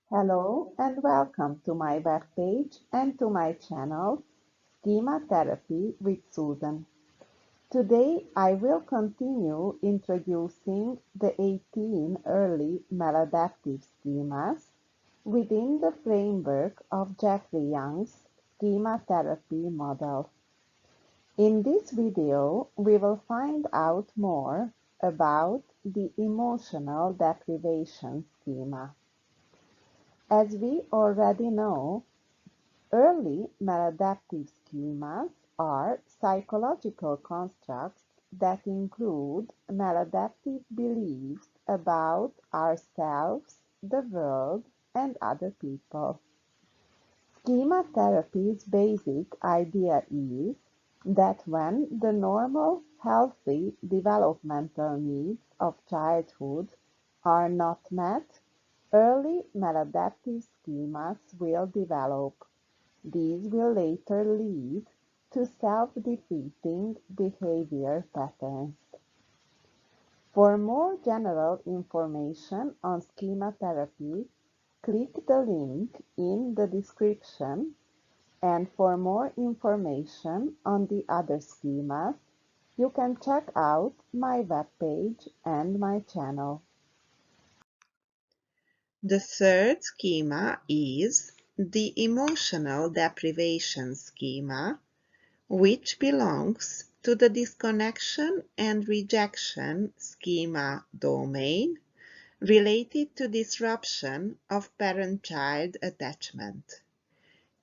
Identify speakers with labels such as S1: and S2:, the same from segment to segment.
S1: Hello and welcome to my webpage and to my channel Schema Therapy with Susan. Today I will continue introducing the 18 early maladaptive schemas within the framework of Jeffrey Young's schema therapy model. In this video, we will find out more about the emotional deprivation schema. As we already know, early maladaptive schemas are psychological constructs that include maladaptive beliefs about ourselves, the world, and other people. Schema therapy's basic idea is that when the normal, healthy developmental needs of childhood are not met, early maladaptive schemas will develop. These will later lead to self-defeating behavior patterns. For more general information on schema therapy, click the link in the description, and for more information on the other schemas, you can check out my webpage and my channel.
S2: The third schema is the emotional deprivation schema, which belongs to the disconnection and rejection schema domain related to disruption of parent-child attachment.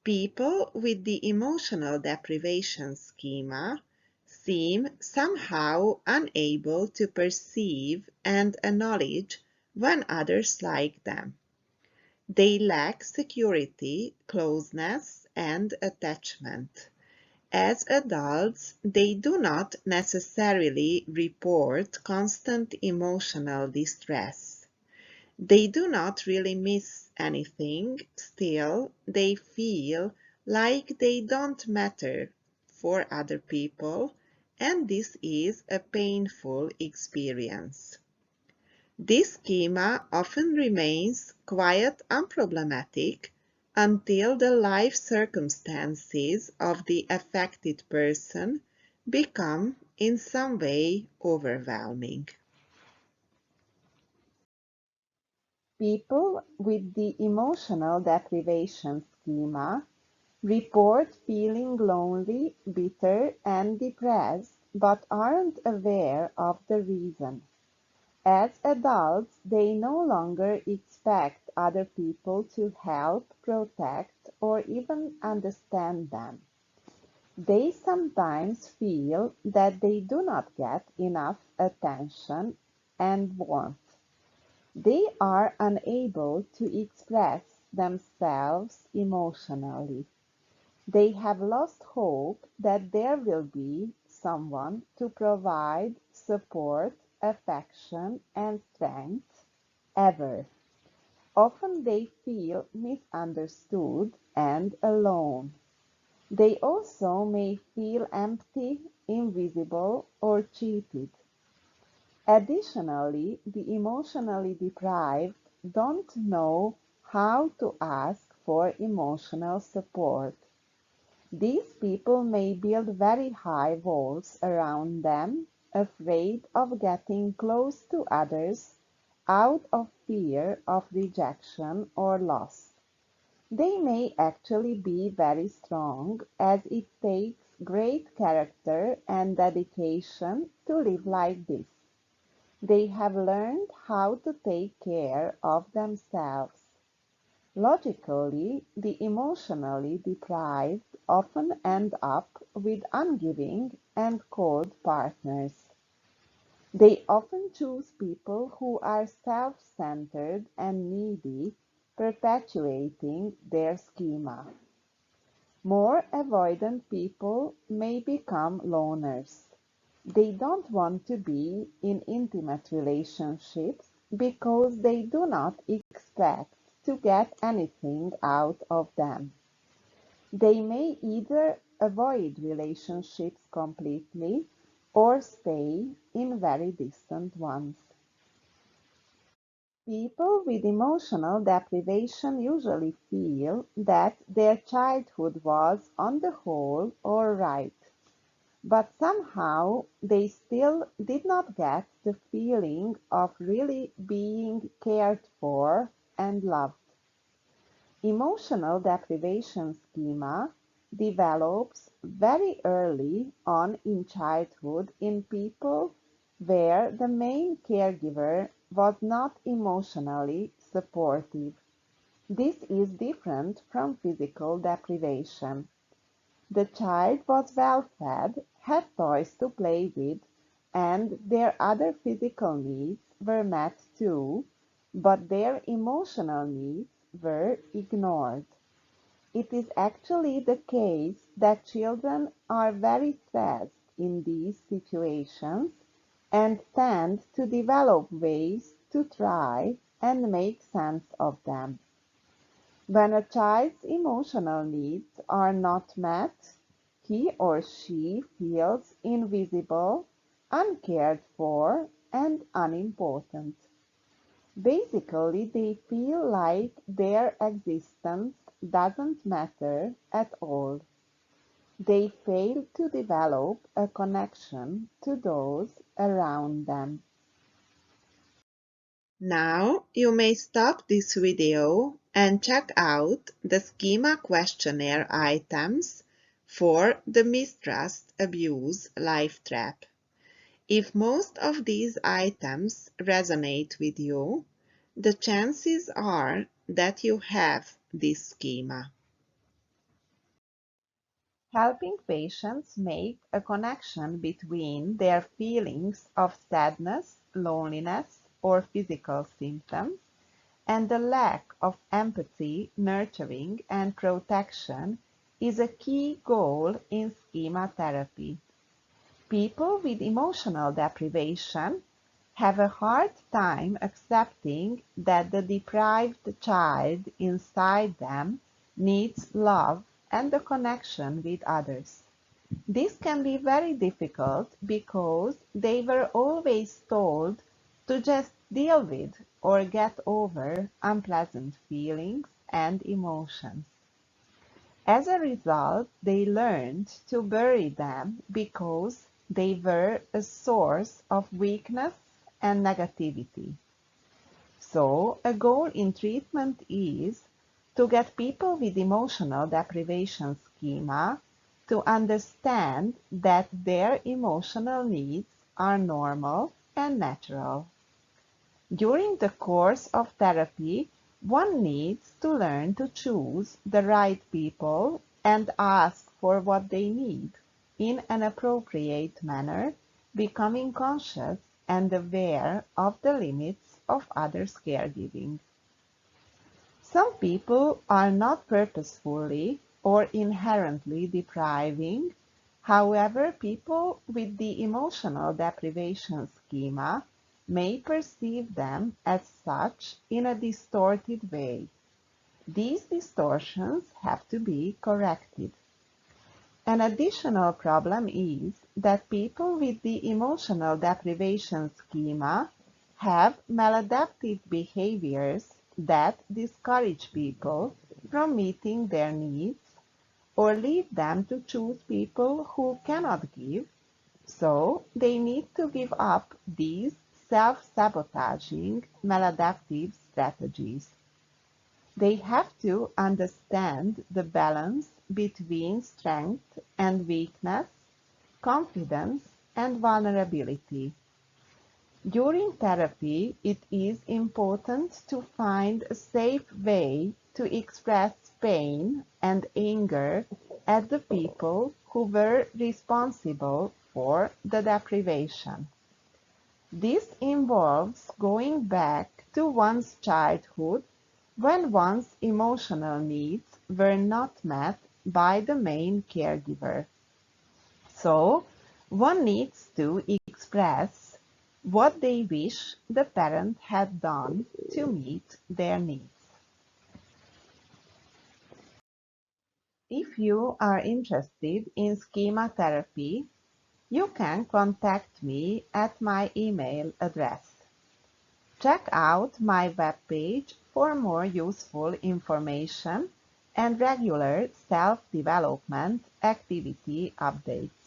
S2: People with the emotional deprivation schema seem somehow unable to perceive and acknowledge when others like them. They lack security, closeness, and attachment. As adults, they do not necessarily report constant emotional distress. They do not really miss anything, still, they feel like they don't matter for other people, and this is a painful experience. This schema often remains quite unproblematic until the life circumstances of the affected person become in some way overwhelming.
S1: People with the emotional deprivation schema report feeling lonely, bitter, and depressed, but aren't aware of the reason. As adults, they no longer expect other people to help, protect, or even understand them. They sometimes feel that they do not get enough attention and warmth. They are unable to express themselves emotionally. They have lost hope that there will be someone to provide support, affection, and strength ever. Often they feel misunderstood and alone. They also may feel empty, invisible, or cheated. Additionally, the emotionally deprived don't know how to ask for emotional support. These people may build very high walls around them, afraid of getting close to others out of fear of rejection or loss. They may actually be very strong, as it takes great character and dedication to live like this. They have learned how to take care of themselves. Logically, the emotionally deprived often end up with ungiving and cold partners. They often choose people who are self-centered and needy, perpetuating their schema. More avoidant people may become loners. They don't want to be in intimate relationships because they do not expect to get anything out of them. They may either avoid relationships completely or stay in very distant ones. People with emotional deprivation usually feel that their childhood was, on the whole, all right, but somehow they still did not get the feeling of really being cared for and loved. Emotional deprivation schema develops very early on in childhood in people where the main caregiver was not emotionally supportive. This is different from physical deprivation. The child was well fed, had toys to play with, and their other physical needs were met too, but their emotional needs were ignored. It is actually the case that children are very stressed in these situations and tend to develop ways to try and make sense of them. When a child's emotional needs are not met, he or she feels invisible, uncared for, and unimportant. Basically, they feel like their existence doesn't matter at all. They fail to develop a connection to those around them.
S2: Now you may stop this video and check out the schema questionnaire items for the mistrust abuse life trap. If most of these items resonate with you, the chances are that you have this schema.
S1: Helping patients make a connection between their feelings of sadness, loneliness, or physical symptoms and the lack of empathy, nurturing, and protection is a key goal in schema therapy. People with emotional deprivation have a hard time accepting that the deprived child inside them needs love and a connection with others. This can be very difficult because they were always told to just deal with or get over unpleasant feelings and emotions. As a result, they learned to bury them because they were a source of weakness and negativity. So, a goal in treatment is to get people with emotional deprivation schema to understand that their emotional needs are normal and natural. During the course of therapy, one needs to learn to choose the right people and ask for what they need in an appropriate manner, becoming conscious and aware of the limits of others' caregiving. Some people are not purposefully or inherently depriving. However, people with the emotional deprivation schema may perceive them as such in a distorted way. These distortions have to be corrected. An additional problem is that people with the emotional deprivation schema have maladaptive behaviors that discourage people from meeting their needs or lead them to choose people who cannot give, so they need to give up these self-sabotaging maladaptive strategies. They have to understand the balance between strength and weakness, confidence and vulnerability. During therapy, it is important to find a safe way to express pain and anger at the people who were responsible for the deprivation. This involves going back to one's childhood when one's emotional needs were not met by the main caregiver. So, one needs to express what they wish the parent had done to meet their needs. If you are interested in schema therapy, you can contact me at my email address. Check out my webpage for more useful information and regular self-development activity updates.